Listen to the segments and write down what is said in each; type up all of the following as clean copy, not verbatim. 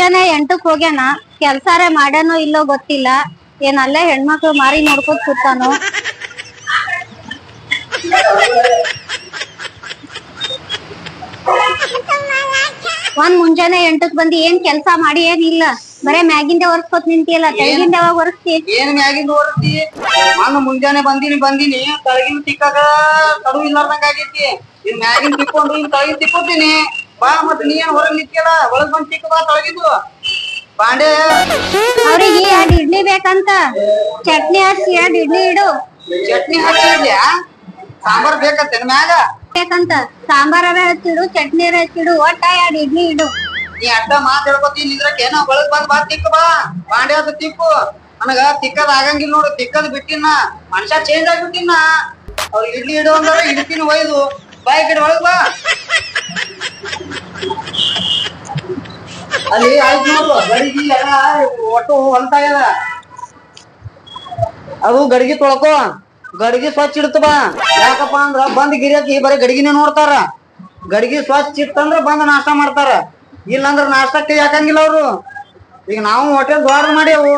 ಮುಂಜಾನೆ 8ಕ್ಕೆ ಹೋಗ್ಯಾನ, ಕೆಲ್ಸಾರೆ ಮಾಡ್ಯಾನೋ ಇಲ್ಲೋ ಗೊತ್ತಿಲ್ಲ. ಏನ್ ಅಲ್ಲೇ ಹೆಣ್ಮಕ್ಳು ಮಾರಿ ನೋಡ್ಕೊತ ಕೂತಾನೋ. ಮುಂಜಾನೆ 8ಕ್ಕೆ ಬಂದಿ ಏನ್ ಕೆಲ್ಸ ಮಾಡಿ ಏನಿಲ್ಲ, ಬರೇ ಮ್ಯಾಗಿಂದ ಒರ್ಸ್ಕೊತ ನಿಂತಿಯಲ್ಲ, ತೆಳಗಿಂದ ಯಾವಾಗ ಒರ್ಸ್ತಿ? ಏನ್ ಮ್ಯಾಗಿಂದ ಒರ್ಸ್ತಿ? ನಾನು ಮುಂಜಾನೆ ಬಂದಿನಿ ತಳಗಿನ ತಿಕ್ಕಾಗ ತಡು ಇಲ್ಲಾರ್ದಂಗ ಆಗೈತಿ. ಇನ್ ಮ್ಯಾಗಿನ ತಿಕ್ಕೊಂಡು ಇನ್ ತಳಗಿನ ತಿಕ್ಕೋತೀನಿ ಬಾ. ಮತ್ ನೀ ಏನ್ ಹೊರಗ್ ನಿಂತಿಯಲ್ಲ, ಒಳಗ್ ಬಂದ್ ತಿಕ್ಕ ಬಾ ತಳಗಿದ್ದು ಬಾಂಡೆ. ಅವ್ರಿಗೆ 2 ಇಡ್ಲಿ ಬೇಕಂತ, ಚಟ್ನಿ ಹಚ್ಚಿ 2 ಇಡ್ಲಿ ಇಡು. ಚಟ್ನಿ ಹಚ್ಚಿದ್ಯಾ? ಸಾಂಬಾರ್ ಬೇಕಂತೇನ್ ಮ್ಯಾಗ? ಬೇಕಂತ ಸಾಂಬಾರ ಹಚ್ಚಿಡು, ಚಟ್ನಿ ಹಚ್ಚಿಡು, ಒಟ್ಟ 2 ಇಡ್ಲಿ ಇಡು. ನೀ ಅಡ್ಡ ಮಾತ್ ಹೇಳ್ಕೊತೀನಿ ಇದ್ರಕ್ಕೆ ಏನೋ ಒಳಗ್ ಬಂದ್ ಬಾ ತಿಕ್ಕ ಬಾ. ಬಾಂಡೆ ಅದು ತಿಕ್ಕು. ನನಗ ತಿಕ್ಕದ್ ಆಗಂಗಿಲ್ಲ ನೋಡು, ತಿಕ್ಕದ್ ಬಿಟ್ಟಿನ ಮನುಷ್ಯ ಚೇಂಜ್ ಆಗ್ಬಿಟ್ಟಿನ. ಅವ್ರು ಇಡ್ಲಿ ಇಡು ಅಂದ್ರೆ ಇಡ್ತೀನಿ ಒಯ್ದು ಬಾ. ಈ ಕಡೆ ಒಳಗ್ ಬಾ. ಅಲ್ಲಿ ಆಯ್ತು ನೋಡು, ಗಡಿಗೆ ಎಲ್ಲ ಒಟ್ಟು ಹೊಲ್ತಾಗ್ಯದ. ಅದು ಗಡಿಗೆ ತೊಳ್ಕೊ, ಗಡಿಗೆ ಸ್ವಚ್ಛ ಇಡ್ತ ಬಾ. ಯಾಕಪ್ಪ ಅಂದ್ರ ಬಂದ್ ಗಿರಿಯಕಿ ಬರೀ ಗಡಿಗಿನೇ ನೋಡ್ತಾರ. ಗಡಿಗೆ ಸ್ವಚ್ಛ ಇತ್ತಂದ್ರ ಬಂದ್ ನಾಷ್ಟ ಮಾಡ್ತಾರ, ಇಲ್ಲಂದ್ರ ನಾಷ್ಟಕ್ಕೆ ಯಾಕಂಗಿಲ್ಲ ಅವ್ರು. ಈಗ ನಾವು ಹೋಟೆಲ್ ದ್ವಾರ ಮಾಡ್ಯಾವು,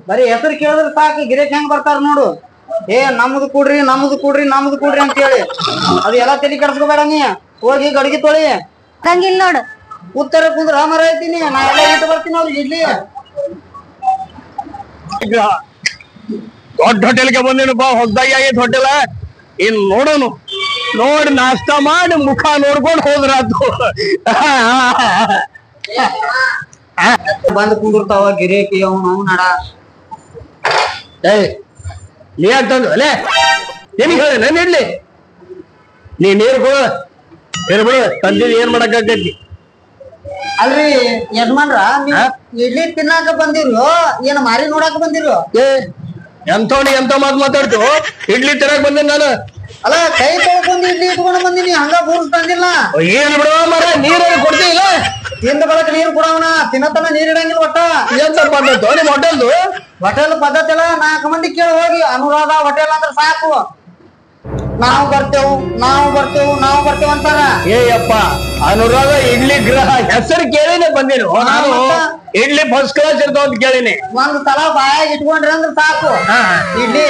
ಬರೀ ಹೆಸರು ಕೇಳಿದ್ರೆ ಸಾಕು ಗಿರಿಯಕ್ ಹೆಂಗ್ ಬರ್ತಾರ ನೋಡು. ನಮ್ದು ಕೂಡ್ರಿ ನಮ್ದು ಕೂಡ್ರಿ ನಮ್ದು ಕೂಡ್ರಿ ಅಂತ ಹೇಳಿ ಅದು ಎಲ್ಲ ತಲೆ ಕೆಡ್ಸ್ಕೋಬೇಡ. ನೀ ಹೋಗಿ ಗಡಿಗೆ ತೊಳಿ. ಹಂಗಿಲ್ಲ ನೋಡು, ಉತ್ತರ ಕುಂದ್ರ ಮರ ಐತೀನಿ. ನಾ ಎಲ್ಲ ಇಟ್ಟು ಬರ್ತೀನಿ ಅವ್ರಿಗೆ ಇಡ್ಲಿ. ದೊಡ್ಡ ಹೋಟೆಲ್ಗೆ ಬಂದೇನಪ್ಪ, ಹೊಸದಾಗಿ ಆಗೈತೆ ಹೋಟೆಲ್. ಇನ್ ನೋಡೋನು, ನೋಡಿ ನಾಷ್ಟ ಮಾಡಿ ಮುಖ ನೋಡ್ಕೊಂಡು ಹೋದ್ರಾತು. ಬಂದ್ ಕುಂದಿರ್ತಾವ ಗಿರಿಯಕಿ ಅವ್ನು ನಡ. ನೀ ಅಂತಂದು ಅಲ್ಲೇ ನಿನಗೆ ಹೇಳಿ ನಾನು ಇಡ್ಲಿ ನೀ ನೀರು ಕೊಡ ಬಿಡು. ತಂದಿದ್ ಏನ್ ಮಾಡಕ್ ಆಗೈತಿ? ಅಲ್ರಿ ಯಜಮಾನ್ರ, ಇಡ್ಲಿ ತಿನ್ನಾಕ ಬಂದಿರೋ ಏನ್ ಮಾರಿ ನೋಡಾಕ ಬಂದಿರೋ? ಎಂತವನಿ ಎಂತ ಮಾತು ಮಾತಾಡ್ತು? ಇಡ್ಲಿ ತಿನ್ನಕ್ ಬಂದೇನ್ ನಾನು. ಅಲ್ಲ ಕೈ ತೊಳ್ಕೊಂಡ್ ಇಡ್ಲಿ ಇಟ್ಕೊಂಡ್ ಬಂದಿನಿ, ಹಂಗ ಬೂರ್ಸ್ ತಂದಿಲ್ಲ. ಏನ್ ಬಿಡುವ ಮರ, ನೀರು ಕೊಡ್ತೀವಿಲ್ಲ. ತಿಂದ ಬಳಕ ನೀರು ಕೊಡವನ, ತಿನ್ನತನ ನೀರ್ ಇಡಂಗಿಲ್ಲ. ಒಟ್ಟ ಎಂತ ಪದ್ಧತಿ ನಿಮ್ ಹೋಟೆಲ್ದು? ಹೋಟೆಲ್ ಪದ್ಧತಿ ಎಲ್ಲ 4 ಮಂದಿ ಕೇಳಿ ಹೋಗಿ, ಅನುರಾಧ ಹೋಟೆಲ್ ಅಂದ್ರೆ ಸಾಕು. ನಾವು ಬರ್ತೇವು ನಾವು ಬರ್ತೇವು ನಾವು ಬರ್ತೇವ್ ಅಂತಾರ. ಏಯಪ್ಪ, ಅನುರಾಧ ಇಡ್ಲಿ ಗೃಹ ಹೆಸರು ಕೇಳಿನೇ ಬಂದಿರು ನಾನು. ಇಡ್ಲಿ ಫಸ್ಟ್ ಕ್ಲಾಸ್ ಇರ್ತಾವ ಅಂತ ಕೇಳಿನಿ. ಒಂದ್ ಸಲ ಬಾಯಾಗ ಇಟ್ಕೊಂಡ್ರಿ ಅಂದ್ರೆ ಸಾಕು ಇಡ್ಲಿ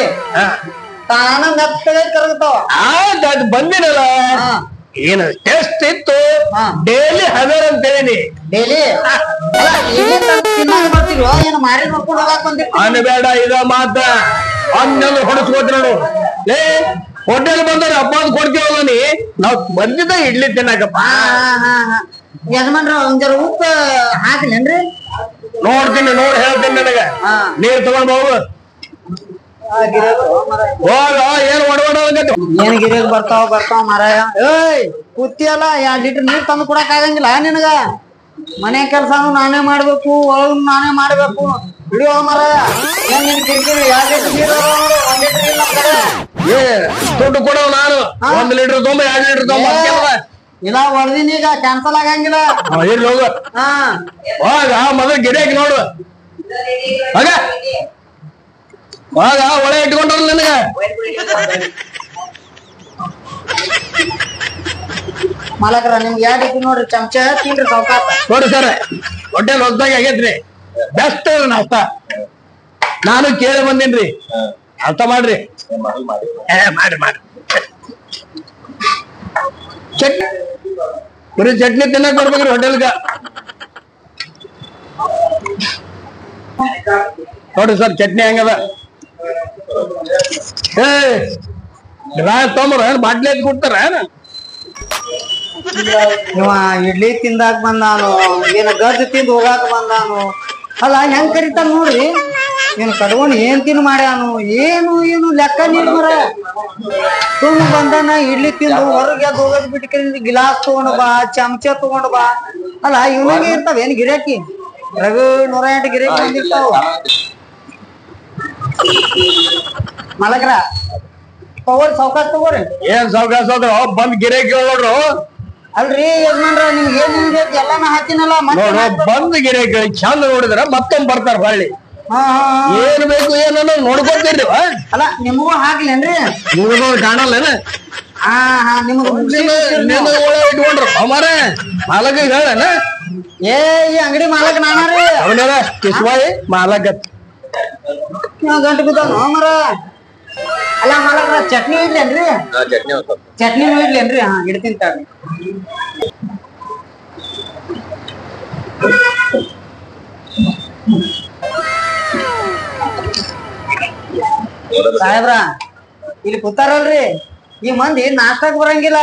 ತಾನ ಮೆತ್ತಗೆ ಕರಗ್ತಾವ. ಆಯ್ತು, ಅದು ಬಂದಿರಲ್ಲ. ಏನು ಟೆಸ್ಟ್ ಇತ್ತು, ಡೈಲಿ 10 ಅಂತ ಹೇಳಿನಿ. ಡೈಲಿ ತಿನ್ನಾಗ ಬರ್ತಿರೋ ಏನು ಮಾರಿ ನೋಡ್ಕೊಂಡು ಹೋಗಾಕ್ ಬಂದಿರ್ತೀವಿ. ಅನ್ಬೇಡ ಇದ ಮಾತ, ಅನ್ನೊಂದು ಹೊಡಸ್ಕೋತ ನೋಡು. ಲೇ ಹೋಟೆಲ್ ಬಂದ್ರೆ ಹಬ್ಬ ಕೊಡ್ತೀವಲ್ಲ ನೀ, ನಾವ್ ಬಂದಿದ್ದ ಇಡ್ಲಿ ತಿನ್ನಾಕಪ್ಪ. ಯಜಮಾನ್ರ ಒಂದ್ ಜರ ಉಪ್ಪು ಹಾಕ್ಲೇನ್ರಿ? ನೋಡ್ತೀನಿ, ನೋಡಿ ಹೇಳ್ತೀನಿ ನನಗ. ನೀರ್ ತಗೊಂಡ್ ಹೋಗು. ಹೋಗ, ಏನ್ ಒಡವಡ ಏನ್ ಗಿರಿಯಕ್ ಬರ್ತಾವ ಮಾರಾಯ. ಕೂತಿಯಲ್ಲ 2 ಲೀಟರ್ ನೀರ್ ತಂದು ಕೊಡಕ್ ಆಗಂಗಿಲ್ಲ ನಿನಗ? ಮನೆ ಕೆಲ್ಸಾನು ನಾನೇ ಮಾಡ್ಬೇಕು, ಒಳಗ್ ನಾನೇ ಮಾಡ್ಬೇಕು. ಹಿಡಿಯೋ ಮಾರಾಯ, ಏನ್ ನಿನ್ ಕಿರಿಕಿರಿ? 2 ಲೀಟರ್ ನೀರು 1 ಲೀಟರ್ ಇಲ್ಲ. ದುಡ್ಡು ಕೊಡವ್ ನಾನು. 1 ಲೀಟರ್ ತೊಂಬ 2 ಲೀಟರ್ ತೊಂಬ ಇಲ್ಲ ಹೊಡೆದಿನ, ಈಗ ಕ್ಯಾನ್ಸಲ್ ಆಗಂಗಿಲ್ಲ. ಇರ್ಲಿ ಹೋಗ. ಹೋಗ ಮೊದಲು ಗಿರಿಯಕ್ ನೋಡು. ಹಾಗ ಹೋಗ, ಒಳೆ ಇಟ್ಕೊಂಡ್ರಲ್ಲ ನಿನಗ. ಮಾಲಕರ ನಿಮ್ಗೆ 2 ಲೀಟರ್ ನೋಡ್ರಿ, ಚಮಚ ತಿನ್ರಿ ಸಾವ್ಕಾಸ. ನೋಡಿ ಸರ್, ಹೋಟೆಲ್ ಹೊಸದಾಗಿ ಆಗೇತ್ರಿ, ಬೆಸ್ಟ್ ನಾಷ್ಟ. ನಾನು ಕೇಳಿ ಬಂದೇನ್ರಿ, ಅರ್ಥ ಮಾಡ್ರಿ. ಮಾಡಿ ಚಟ್ನಿ, ಬರೀ ಚಟ್ನಿ ತಿನ್ನಕ್ ಬರ್ಬೇಕ್ರಿ ಹೋಟೆಲ್ಗ. ನೋಡ್ರಿ ಸರ್, ಚಟ್ನಿ ಹೆಂಗದ. ತೊಂಬರ ಬಾಟ್ಲಿ ಎತ್ ಕೊಡ್ತಾರ. ಇವ ಇಡ್ಲಿ ತಿಂದಾಕ ಬಂದಾನು, ಏನ ಗಜ್ಜ ತಿಂದು ಹೋಗಾಕ ಬಂದಾನು. ಅಲ್ಲ ಹೆಂಗ್ ಕರಿತಾನ ನೋಡ್ರಿ. ಏನ್ ಕಡ್ಕೊಂಡ್ ಏನ್ ತಿನ್ ಮಾಡ್ಯಾನು, ಏನು ಲೆಕ್ಕ ನೀರ್ ಮರ. ಸುಮ್ ಬಂದಾನ ಇಡ್ಲಿ ತಿಂದು ಹೊರಗೆ ಹೋಗೋದ್ ಬಿಟ್ಟು ಗಿಲಾಸ್ ತಗೊಂಡ್ ಬಾ, ಚಮಚ ತಗೊಂಡ್ ಬಾ. ಅಲ್ಲ ಇವನಿಗೆ ಇರ್ತಾವ ಏನ್ ಗಿರಾಕಿ? 108 ಗಿರಾಕಿ ಬಂದಿರ್ತಾವ. ಮಾಲಕರ ತಗೋರಿ, ಸಾವ್ಕಾಸ್ ತಗೋರಿ. ಏನ್ ಸಾವ್ಕಾಸ್ ಹೋದ್ರ ಬಂದ್ ಗಿರಾಕಿ ನೋಡ್ರು. ಅಲ್ರಿ ಯಜಮಾನ್ರ, ನಿಮ್ಗೆ ಏನ್ ಎಲ್ಲಾನ ಹಾಕಿನಲ್ಲ. ಬಂದ್ ಗಿರಾಕಿ ಚಂದ ನೋಡಿದ್ರ ಮತ್ತೊಂದ್ ಬರ್ತಾರ ಹೊಳ್ಳಿ. ಏನ್ ಬೇಕು ಏನೋ ನೋಡ್ಕೊತೀರಿ. ಅಲ್ಲ ನಿಮಗೂ ಹಾಕ್ಲೇನ್ರಿ? ನಿಮ್ಗೂ ಕಾಣಲ್ಲೇನ? ನಿಮ್ಗೆ ಇಟ್ಕೊಂಡ್ರು ಅಮಾರ ಮಾಲಕ ಹೇಳನ ಏ ಈ ಅಂಗಡಿ ಮಾಲಕ್ ನಾನಾರಿ ಅವನೇನ ಕಿಸ್ವಾಯಿ ಮಾಲಕತ್ ಗಂಟು ಬಿದ್ದಾನ ಮರ. ಅಲ್ಲ ಮಾಲಕ್ರ ಚಟ್ನಿ ಇಡ್ಲೇನ್ರಿ? ಚಟ್ನಿನೂ ಇಡ್ಲೇನ್ರಿ? ಹಾ ಇಡ್ತೀನಿ ತಡ್ರಿ. ಸಾಹೇಬ್ರ ಇಲ್ಲಿ ಕೂತಾರಲ್ರಿ ಈ ಮಂದಿ ನಾಷ್ಟಾಕ್ ಬರಂಗಿಲ್ಲ.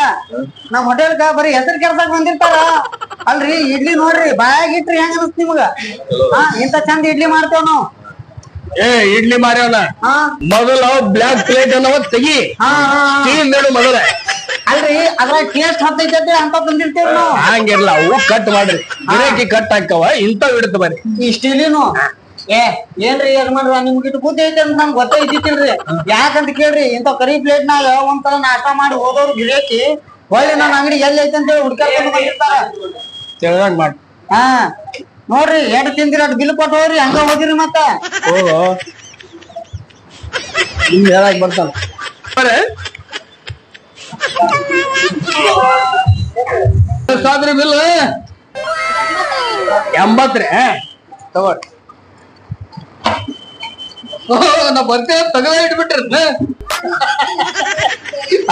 ನಮ್ ಹೋಟೆಲ್ಗ ಬರೀ ಹೆಸರು ಕೆಲ್ಸಕ್ ಬಂದಿರ್ತಾರ ಅಲ್ರಿ. ಇಡ್ಲಿ ನೋಡ್ರಿ ಬಾಯಾಗ ಇಟ್ರಿ ಹೆಂಗ ಅನಸ್ತ ನಿಮ್ಗ? ಹಾ ಇಂತ ಚಂದ ಇಡ್ಲಿ ಮಾಡ್ತೇವ್ ನಾವ್. ಏ ಇಡ್ಲಿ ಮಾರ್ಯವನ ಹಾ ಮೊದಲ ಬ್ಲಾಕ್ ಪ್ಲೇಟ್ ಅನ್ನೋ ತೆಗಿ ಹಾ ಸ್ಟೀಲ್ ಮೇಡು ಮೊದಲ. ಅಲ್ರಿ ಅದ್ರಾಗ ಟೇಸ್ಟ್ ಹತ್ತೈತಿ ಅಂತ ಬಂದಿರ್ತೇವ್ರಿ ನಾವು. ಹಂಗಿರ್ಲ ಅವು ಕಟ್ ಮಾಡ್ರಿ ಗಿರಾಕಿ ಕಟ್ ಹಾಕವ ಇಂಥವ್ ಇಡ್ತ ಬರ್ರಿ. ಇಷ್ಟಿಲಿನು ಏ ಏನ್ರಿ ಯಜಮಾನ್ರ ನಿಮ್ಗೆ ಇಟ್ಟು ಬುದ್ಧಿ ಐತಿ ಅಂತ ನಮ್ಗೆ ಗೊತ್ತೇ ಇದ್ದಿತ್ತಿಲ್ರಿ. ಯಾಕಂತ ಕೇಳ್ರಿ ಇಂಥ ಕರಿ ಪ್ಲೇಟ್ ನಾಗ ಒಂದ್ಸಲ ನಾಷ್ಟ ಮಾಡಿ ಹೋದವ್ರು ಗಿರಾಕಿ ಹೊಳ್ಳಿ ನನ್ನ ಅಂಗಡಿ ಎಲ್ಲಿ ಐತಿ ಅಂತ ಹೇಳಿ ಹುಡ್ಕಾಡ್ಕೊಂಡು ಬಂದಿರ್ತಾರ. ತಿಳಿದಂಗ್ ಮಾಡಿ ಹಾ ನೋಡ್ರಿ ಎಷ್ಟ್ ತಿಂದಿರ ಬಿಲ್ ಕೊಟ್ಟು ಹೋಗ್ರಿ ಹಂಗ ಹೋಗಿರಿ ಮತ್ತ ಹೋಗು ನಿಮ್ ಹೇಳಕ್ ಬರ್ತಾನ ಎಷ್ಟಾದ್ರಿ ಬಿಲ್? 80 ತಗೋರಿ. ನಾ ಬರ್ತೇವೆ ತಗದ ಇಟ್ಬಿಟ್ರಿ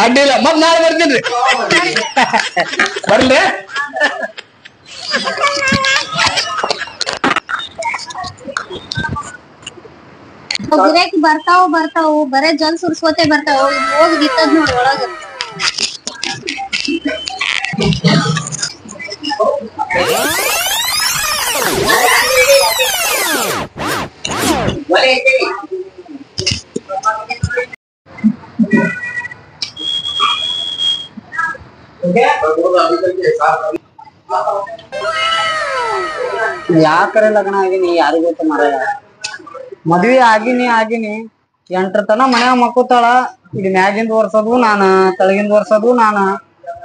ಅಡ್ಡಿಲ್ಲ ಮತ್ ನಾಳೆ ಬರ್ತೀನಿ ಬರ್ಲಿ. ಗಿರಾಕಿ ಬರ್ತಾವು ಬರೇ ಜಲ್ ಸುರ್ಸ್ಕೋತೆ ಬರ್ತಾವ. ಹೋಗಿ ನಿಂತದ್ ನೋಡ್ ಒಳಗ. ಯಾಕರೆ ಲಗ್ನ ಆಗಿನಿ ಯಾರಿಗ ಗೊತ್ತ ಮರ. ಮದ್ವಿ ಆಗಿನಿ 8 ತನ ಮನ್ಯಾಗ ಮಕ್ಕೋತಾಳ. ಇಲ್ಲಿ ಮ್ಯಾಗಿಂದ ಒರ್ಸೋದು ನಾನ, ತಳಗಿಂದ ಒರ್ಸೋದು ನಾನ.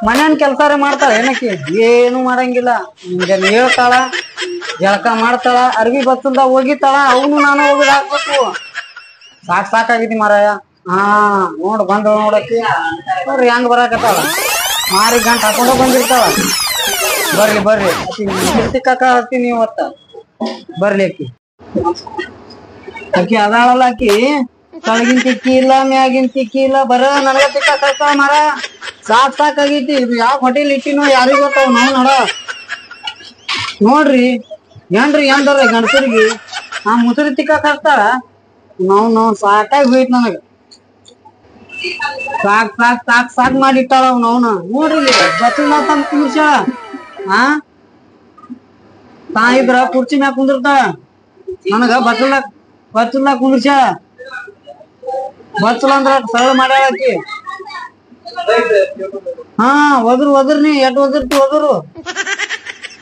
ಮನ್ಯಾನ್ ಕೆಲ್ಸಾರೆ ಮಾಡ್ತಾಳ ಏನಕಿ? ಏನು ಮಾಡಂಗಿಲ್ಲ. ಮುಂಜಾನೆ ಹೇಳ್ತಾಳ, ಜಳಕ ಮಾಡ್ತಾಳ, ಅರ್ಬಿ ಬಚ್ಚಲ್ದಾಗ ಹೋಗಿತಾಳ, ಅವನು ನಾನು ಹೋಗಿ ಹಾಕ್ಬೇಕು. ಸಾಕಾಗೈತಿ ಮಾರಾಯ. ಹಾ ಬಂದ್ ನೋಡಕ್ಕಿ ನೋಡ್ರಿ ಹೆಂಗ್ ಬರಾಕತ್ತಾಳ. ಮಾರಿ ಗಂಟ ಹಾಕೊಂಡ ಬಂದಿರ್ತಾಳ. ಬರ್ರಿ ತಿಕ್ಕಾಕ ಹತ್ತೀನಿ ಇವತ್ತ. ಬರ್ಲಿ ಆಕಿ ಅದಾಳಲ್ಲ ಆಕಿ ತಳಗಿನ ತಿಕ್ಕಿ ಇಲ್ಲ ಮ್ಯಾಗಿನ ತಿಕ್ಕಿ ಇಲ್ಲ ಬರ ನನಗ ತಿಕ್ಕಾಕ ಮರ. ಸಾಕಾಗೈತಿ. ಇದು ಯಾವ ಹೋಟೆಲ್ ಇಟ್ಟಿನೋ ಯಾರಿಗ ಗೊತ್ತಾವ. ನಾವ್ ನಡ ನೋಡ್ರಿ ಏನ್ರಿ ಎಂದಾರ ಗಂಡಸರಿಗೆ ಆ ಮುಸುರಿ ತಿಕ್ಕಾಕ ಹಾಕ್ತಾರ. ನಾವ್ ಸಾಕಾಗಿ ಹೋಯ್ತು ನನಗ. ಸಾಕ್ ಮಾಡಿಟ್ಟಾಳ ಅವ್ನ. ನೋಡ್ರಿ ಬಚ್ಚಲ್ ನಾವ್ ತಂದ್ ಕುಂದ್ರಸ್ಯಾಳ. ಹಾ ತಾ ಇದ್ರ ಕುರ್ಚಿ ಮ್ಯಾಗ ಕುಂದಿರ್ತಾಳ. ನನಗ ಬಚ್ಚಲ್ದಾಗ ಕುಂದ್ರಸ್ಯಾಳ. ಬಚ್ಚಲ ಅಂದ್ರ ಸರಳ ಮಾಡ್ಯಾಳಕಿ. ಹಾ ಒದ್ರನಿ ಎಟ್ ಒದರ್ತಿ ಒದರು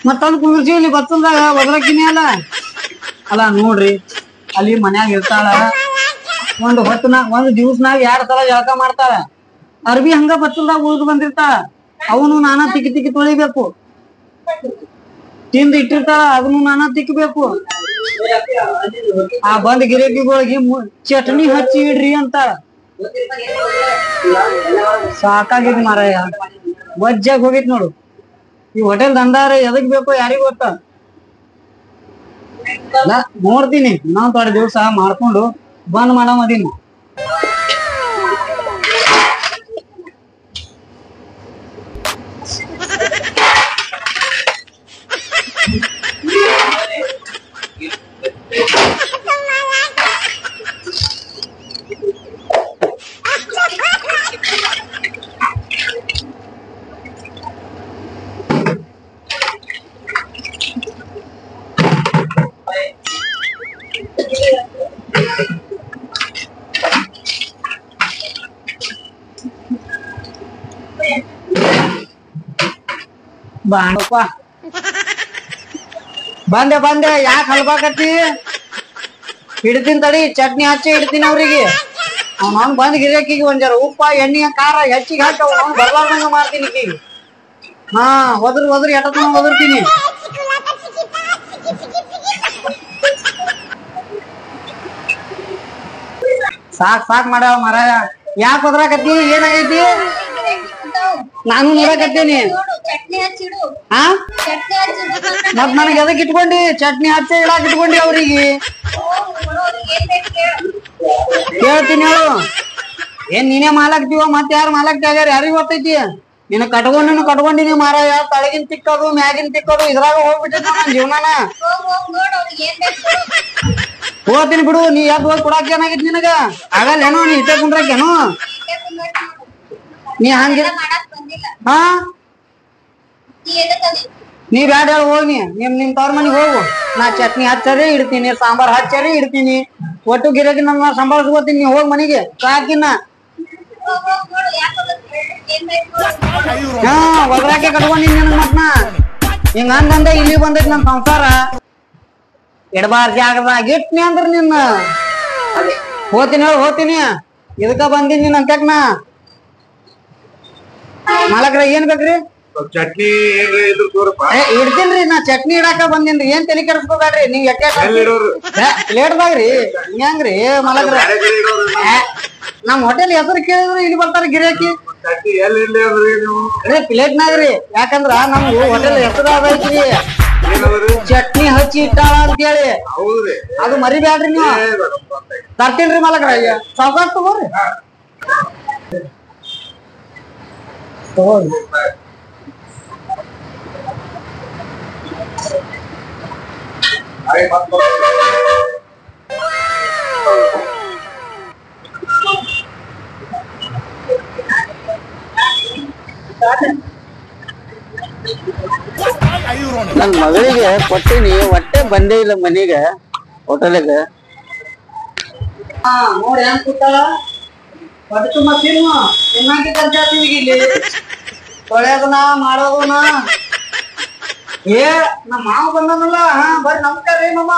ಮತ್ತಂದ್ ಕುಂದ್ರಸಿ ಇಲ್ಲಿ ಬಚ್ಚಲ್ದಾಗ ಒದ್ರಕಿನಿ ಅಲ್ಲ ನೋಡ್ರಿ ಅಲ್ಲಿ ಮನ್ಯಾಗ ಇರ್ತಾಳ. ಒಂದ್ ದಿವ್ಸನಾಗ 2 ಸಲ ಜಳಕ ಮಾಡ್ತಾಳ. ಅರ್ಬಿ ಹಂಗ ಬಚ್ಚಲ್ದಾಗ ಉಳ್ದು ಬಂದಿರ್ತಾಳ. ಅವನು ನಾನಾ ತಿಕ್ಕಿ ತೊಳಿಬೇಕು. ತಿಂದು ಇಟ್ಟಿರ್ತಾಳ ಅದನ್ನು ನಾನಾ ತಿಕ್ಕಬೇಕು. ಆ ಬಂದ್ ಗಿರಾಕಿಗಳಿಗೆ ಚಟ್ನಿ ಹಚ್ಚಿ ಇಡ್ರಿ ಅಂತಾಳ. ಸಾಕಾಗಿದ್ ಮಾರಾಯ. ವಜ್ಜಾಗ ಹೋಗಿತ್ ನೋಡು. ಈ ಹೋಟೆಲ್ ದಂದಾರ ಎದಕ್ ಬೇಕೋ ಯಾರಿಗ ಗೊತ್ತ. ನೋಡ್ತೀನಿ ಇನ್ನೊಂದ್ 2 ದಿವ್ಸ ಮಾಡ್ಕೊಂಡು ಬಂದ್ ಮಾಡಮದೀನಿ. ಬಾಣಪ್ಪ ಬಂದೆ ಯಾಕೆ ಹಲ್ಬಾಕತ್ತಿ? ಹಿಡ್ತೀನಿ ತಡಿ, ಚಟ್ನಿ ಹಚ್ಚಿ ಇಡ್ತೀನಿ ಅವ್ರಿಗೆ. ಅವ್ನು ಬಂದ್ ಗಿರಾಕಿಗೆ ಒಂದ್ ಜರ ಉಪ್ಪ ಎಣ್ಣೆ ಖಾರ ಹೆಚ್ಚಿಗೆ ಹಾಕಿ ಅವ್ನು ಬರ್ಲಾರ್ದಂಗ ಮಾಡ್ತೀನಿ ಈಕಿಗೆ. ಹಾ ಒದ್ರಿ ಎಟ್ಟತನ ಒದರ್ತೀನಿ. ಸಾಕ್ ಮಾಡ್ಯಾವ ಮರಾಯ. ಯಾಕೆ ಒದ್ರಾಕತ್ತಿ? ಏನಾಗೈತಿ? ನಾನು ನೋಡಕತ್ತೀನಿ. ಚಟ್ನಿ ಹಚ್ಚಿಡು. ಹಾ ಚಟ್ನಿ ಹಚ್ಚಿದ್ರೆ ಮತ್ ನನಗೆ ಎದಕ್ ಇಟ್ಕೊಂಡಿ ಚಟ್ನಿ ಹಚ್ಚ ಇಡಾಕ್ ಇಟ್ಕೊಂಡಿ ಅವ್ರಿಗೆ ಏನ್ ಬೇಕು ಕೇಳು. ಕೇಳ್ತೀನಿ ಹೇಳು ಏನ್ ನೀನೇ ಮಾಲಾಕ್ತಿವ ಮತ್ ಯಾರು ಮಾಲಾಕ್ತಿ ಆಗ್ಯಾರ ಯಾರಿಗ್ ಗೊತ್ತೈತಿ ನಿನ್ನ ಕಟ್ಕೊಂಡಿನಿ ಮಾರಾಯ ತಳಗಿನ ತಿಕ್ಕೋದು ಮ್ಯಾಗಿನ ತಿಕ್ಕೋದು ಇದ್ರಾಗ ಹೋಗ್ಬಿಟ್ಟೈತಿ ನನ್ನ ಜೀವನಾನ ಹೋಗ್ ನೋಡ್ ಅವ್ರಿಗೆ ಏನ್ ಬೇಕು ಕೊಡು. ಹೋಗ್ತೀನಿ ಬಿಡು ನೀ ಯಾಕೆ ಹೋಗಿ ಕೊಡಾಕ ಏನಾಗಿತ್ ನಿನಗ ಆಗಲ್ಲೇನೋ ನೀ ಇಟ್ಟ ಕುಂಡ್ರಾಕೇನು ಇಲ್ಲೇ ಕುಂದ್ರಕ್ ನೋಡು. ನೀ ಹಂಗ ಎಲ್ಲ ಮಾಡಾಕ್ ಬಂದಿಲ್ಲ. ಹಾ ನೀ ಎದಕ್ ಅದಿ? ನೀ ಬ್ಯಾಡ ಹೇಳಿ ಹೋಗಿ ನಿಮ್ ತವ್ರ ಮನಿಗ್ ಹೋಗು ನಾ ಚಟ್ನಿ ಹಚ್ಚರಿ ಇಡ್ತೀನಿ ಸಾಂಬಾರ್ ಹಚ್ಚರಿ ಇಡ್ತೀನಿ ಒಟ್ಟು ಗಿರಕಿ ನನ್ನ ಸಂಭಾಳಿಸ್ಕೋತೀನಿ ನೀ ಹೋಗ್ ಮನಿಗೆ ಸಾಕಿನ ಹೋಗ್ ನೋಡು ಯಾಕ್ ಹೋಗತ್ತಿ? ಏನ್ ಬೇಕು ನೋಡು. ಹಾ ಒದ್ರಾಕೆ ಕಟ್ಕೊಂಡಿನಿ ನನ್ ಮತ್ನ ಹಿಂಗ ಅಂದಂದ ಇಲ್ಲಿ ಬಂದೈತಿ ನನ್ ಸಂಸಾರ ಇಡಬಾರ್ ಜಾಗದಾಗ ಇಟ್ನಿ ಅಂದ್ರ ನಿನ್ನ ಹೋತೀನಿ ಹೇಳಿ ಹೋತೀನಿ ಇದಕ್ಕ ಬಂದಿನಿ ನಿನ್ ಅಂತಕ್ನ ಮಾಲಕ್ರ ಏನ್ ಬೇಕ್ರಿ ಚಟ್ನಿ ಇದ್ರ ತೋರಪ್ಪ ಇಡ್ತೀನ್ರಿ ನಾ ಚಟ್ನಿ ಇಡಾಕ ಬಂದಿನ್ರಿ ಏನ್ ತಲೆ ಕೆಡಿಸ್ಕೋಬೇಡ್ರಿ ನೀವ್ ಲೇಟ್ದಾಗ್ರಿ ಹೆಂಗ್ರಿ ಮಾಲಕ್ರ ನಮ್ ಹೋಟೆಲ್ ಹೆಸರು ಕೇಳಿದ್ರು ಇಲ್ಲಿ ಬರ್ತಾರ ಗಿರಾಕಿ ಚಟ್ನಿ ಎಲ್ಲಿ ಇರ್ಲಿ ಅಂದ್ರೆ ನೀವು ಪ್ಲೇಟ್ನಾಗ್ರಿ ಯಾಕಂದ್ರ ನಮ್ದು ಹೋಟೆಲ್ ಹೆಸರು ಅದೈತ್ರಿ ಏನದ್ರಿ ಚಟ್ನಿ ಹಚ್ಚಿ ಇಟ್ಟಾಳ ಅಂತ ಹೇಳಿ ಹೌದ್ರಿ ಅದು ಮರಿಬ್ಯಾಡ್ರಿ ನೀವು ತರ್ತೀನ್ರಿ ಮಾಲಕ್ರ ಸಾವ್ಕಾಶ ತಗೋರಿ ತಗೋರಿ ನನ್ ಮಗಳಿಗೆ ಕೊಟ್ಟಿನಿ ಹೊಟ್ಟೆ ಬಂದೇ ಇಲ್ಲ ಮನಿಗೆ ಹೋಟೆಲ್ಗ ಹಾ ನೋಡಿ ಹೆಂಗ್ ಕೂತಾಳ ಹೊಟ್ಟೆ ತುಂಬಾ ತಿನ್ನು ತಿನ್ನಾಕಿ ಕಲ್ಸಾತೀವಿ ಇಲ್ಲಿ ತೊಳೆಯೋದನ ಮಾಡೋದನ ಏ ನಮ್ಮ ಮಾವ ಬಂದನಲ್ಲ ಹಾ ಬರ್ರಿ ನಮಸ್ಕಾರ ರೀ ಮಮ್ಮ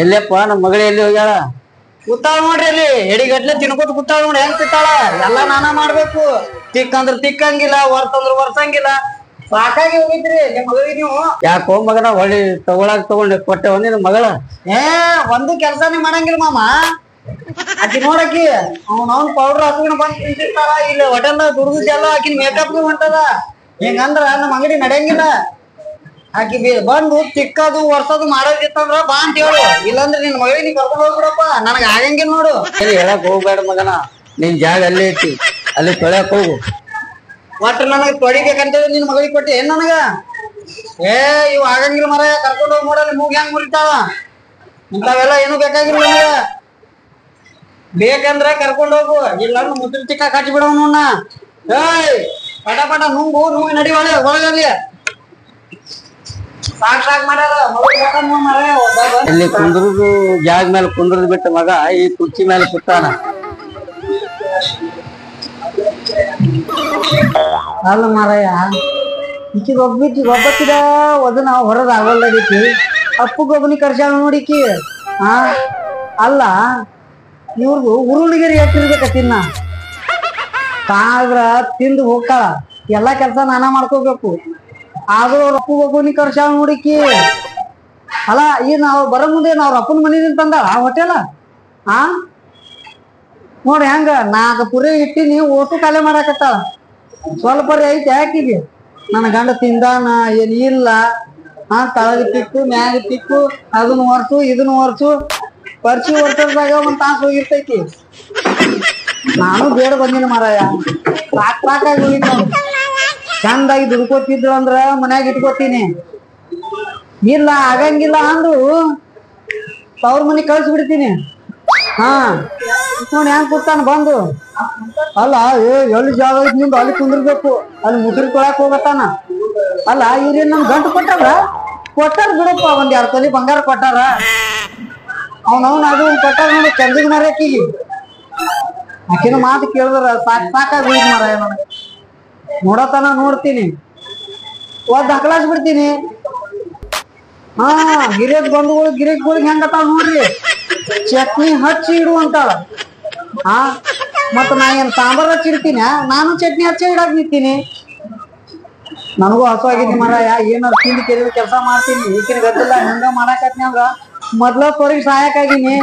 ಎಲ್ಲಪ್ಪ ನಮ್ಮ ಮಗಳು ಎಲ್ಲಿ ಹೋಗ್ಯಾಳ ಕೂತಾಳ ನೋಡ್ರಿ ಅಲ್ಲಿ ಎಡಿಗಟ್ಲೆ ತಿನ್ಕೋತ ಕೂತಾಳ ನೋಡಿ ಹೆಂಗ್ ತಿಂತಾಳ ಎಲ್ಲಾ ನಾನಾ ಮಾಡ್ಬೇಕು ತಿಕ್ಕಂದ್ರ ತಿಕ್ಕಂಗಿಲ್ಲ ವರ್ಸಂದ್ರ ವರ್ಸಂಗಿಲ್ಲ ಸಾಕಾಗಿ ಹೋಗಿದ್ರಿ ನಿಮ್ ಮಗಳಿಗೆ ನೀವು ಯಾಕೋ ಮಗನ ಹೊಳಿ ತಗೊಂಡು ಕೊಟ್ಟೆ ಒಂದಿನ ಮಗಳ ಏ ಒಂದು ಕೆಲ್ಸಾನೇ ಮಾಡಂಗಿಲ್ಲ ಮಾಮ ಆಕಿ ನೋಡಕಿ ಅವ್ನ್ ಪೌಡರ್ ಹಾಕೊಂಡ್ ಬಂದ್ ತಿಂತಿರ್ತಾಳ ಇಲ್ಲಿ ಹೋಟೆಲ್ ದುಡ್ದೆಲ್ಲ ಆಕಿನ ಮೇಕಪ್ ಹೊಂಟದ ಹಿಂಗಂದ್ರ ನಮ್ಮ ಅಂಗಡಿ ನಡೆಯಂಗಿಲ್ಲ ಆಕಿ ಬಂದು ತಿಕ್ಕದು ವರ್ಸದು ಮಾಡೋದಿತ್ತಂದ್ರ ಬಾ ಅಂತ ಹೇಳು ಇಲ್ಲಾಂದ್ರೆ ನಿನ್ ಮಗಳಿಗೆ ನೀ ಕರ್ಕೊಂಡು ಹೋಗ್ಬಿಡಪ್ಪ ನನಗ ಆಗಂಗಿಲ್ಲ ನೋಡು ಎಲ್ಲಿ ಹೇಳಕ್ ಹೋಗ್ಬೇಡ ಮಗನ ನಿನ್ ಜಾಗ ಅಲ್ಲೇ ಐತಿ ಅಲ್ಲಿ ತೊಳ್ಯಾಕ್ ಹೋಗು ಒಟ್ಟ ನನಗ್ ತೊಳಿಬೇಕಂತೇಳಿ ನಿನ್ ಮಗಳಿಗೆ ಕೊಟ್ಟಿ ಏನ್ ನನಗ ಏ ಇವ್ ಆಗಂಗಿಲ್ಲ ಮರ ಕರ್ಕೊಂಡು ಹೋಗಿ ನೋಡಲ್ಲಿ ಮೂಗ್ ಹೆಂಗ್ ಮುರಿತಾಳ ಇಂಥವೆಲ್ಲ ಏನು ಬೇಕಾಗಿಲ್ಲ ನನಗ ಬೇಕಂದ್ರ ಕರ್ಕೊಂಡ್ ಹೋಗು ಇಲ್ಲ ಮುದ್ರ ತಿಕ್ಕ ಕಟ್ಟಿ ಬಿಡವ್ ನೋಡ್ನ ಏಯ್ ಪಟ ಪಟ ನುಂಗು ನಡಿ ಒಳಗಲ್ಲಿ ಸಾಕ್ ಮಾಡ್ಯಾರ ಮರ ಇಲ್ಲಿ ಕುಂದ್ರದು ಜಾಗ ಮೇಲೆ ಕುಂದ್ರದ್ ಬಿಟ್ಟ ಮಗ ಈ ಕುರ್ಚಿ ಮೇಲೆ ಕೂತಾನ ಅಲ್ಲ ಮಾರಾಯ ಈಕಿಗೆ ಒಬ್ಬಕ್ಕಿದ ಒದನ ಹೊರದ್ ಆಗೋಲ್ಲದೈತಿ ಅಪ್ಪಗೊಬ್ಬನಿ ಕರ್ಸಾಳ ನೋಡಿಕಿ ಹಾ ಅಲ್ಲ ಇವ್ರದು ಉರುಳಿಗೆರಿ ಎಷ್ಟಿರ್ಬೇಕ ತಿನ್ನ ತಾದ್ರ ತಿಂದು ಹೋಗ್ತಾಳ ಎಲ್ಲಾ ಕೆಲ್ಸ ನಾನಾ ಮಾಡ್ಕೋಬೇಕು ಆದ್ರೂ ಅವ್ರ ಅಪ್ಪಗೊಬ್ಬನಿ ಕರ್ಸಾಳ ನೋಡಿಕಿ ಅಲ್ಲ ಈ ನಾವ್ ಬರೋ ಮುಂದೆ ಅವ್ರ ಅಪ್ಪನ ಮನಿದಿಂದ ತಂದಾಳ ಆ ಹೋಟೆಲ ಹಾ ನೋಡಿ ಹೆಂಗ ನಾಲ್ಕು ಪುರಿ ಇಟ್ಟಿನಿ ಓಟು ಕಾಲೆ ಮಾಡಾಕತ್ತಾಳ ಸ್ವಲ್ಪ ಐತಿ ಹಾಕಿದಿ ನನ್ನ ಗಂಡ ತಿಂದಾನ ಏನ್ ಇಲ್ಲ ಹಾ ತಳಗ ತಿಕ್ಕು ಮ್ಯಾಗ ತಿಕ್ಕು ಅದನ್ನ ಒರ್ಸು ಇದನ್ನ ಒರ್ಸು ಪರ್ಚಿ ಒರ್ಸದಾಗ ಒಂದ್ ತಾಸು ಹೋಗಿರ್ತೈತಿ ನಾನು ಬೇಡ ಬಂದಿನ ಮಾರಾಯ ಸಾಕಾಗಿ ಹೋಗಿದ್ ನೋಡು ಚಂದಾಗಿ ದುಡ್ಕೋತಿದ್ರು ಅಂದ್ರ ಮನ್ಯಾಗ ಇಟ್ಕೋತೀನಿ ಇಲ್ಲ ಆಗಂಗಿಲ್ಲ ಅಂದ್ರು ತವ್ರ ಮನಿ ಕಳ್ಸಿ ಬಿಡ್ತೀನಿ ಹಾ ನೋಡಿ ಹೆಂಗ್ ಕೂತಾನ ಬಂದು ಅಲ್ಲ ಎಲ್ಲಿ ಜಾಗ ಐತಿ ನಿಂದು ಅಲ್ಲಿ ಕುಂದಿರ್ಬೇಕು ಅಲ್ಲಿ ಮುಸುರಿ ತೊಳಕ್ ಹೋಗತ್ತಾನ ಅಲ್ಲ ಇವ್ರೇನ್ ನಮ್ ಗಂಟು ಕೊಟ್ಟಾರ ಬಿಡಪ್ಪ ಒಂದ್ 2 ತೊಲಿ ಬಂಗಾರ ಕೊಟ್ಟಾರ ಅವ್ನವ್ನ ಅದು ಕೊಟ್ಟಾರ ನೋಡಿ ಚಂದಿಗ್ ಮರ್ಯಾಕಿಗಿ ಆಕಿನ ಮಾತು ಕೇಳಿದ್ರ ಸಾಕಾಗಿ ಹೋಗಿ ಮಾರಾಯ ನನಗೆ ನೋಡತನ ನೋಡ್ತೀನಿ ಒದ್ ಹಕಲಾಸ್ ಬಿಡ್ತೀನಿ ಹಾ ಗಿರೇಕ್ ಬಂಧುಗಳು ಗಿರೇಕ್ಗಳಿಗೆ ಹೆಂಗತ್ತಾಳ ನೋಡ್ರಿ ಚಟ್ನಿ ಹಚ್ಚಿ ಇಡುವಂತಾಳ ಹಾ ಮತ್ತ ನಾ ಏನ್ ಸಾಂಬಾರ್ ಹಚ್ಚಿ ಇಡ್ತೀನ ನಾನು ಚಟ್ನಿ ಹಚ್ಚಿ ಇಡಾಕ್ ನಿಂತೀನಿ ನನಗೂ ಹಸುವಾಗಿದ್ದಿ ಮಾರಾಯ ಏನಾರು ತಿಂದು ಕೆರಿದ ಕೆಲಸ ಮಾಡ್ತೀನಿ ಈಗಿನ ಗದ್ದಲ್ಲ ಹಂಗ ಮಾಡಾಕತ್ನಿ ಅಂದ್ರ ಮೊದ್ಲ ತೊರಿಗೆ ಸಹಾಯಕ್ಕಾಗಿನಿ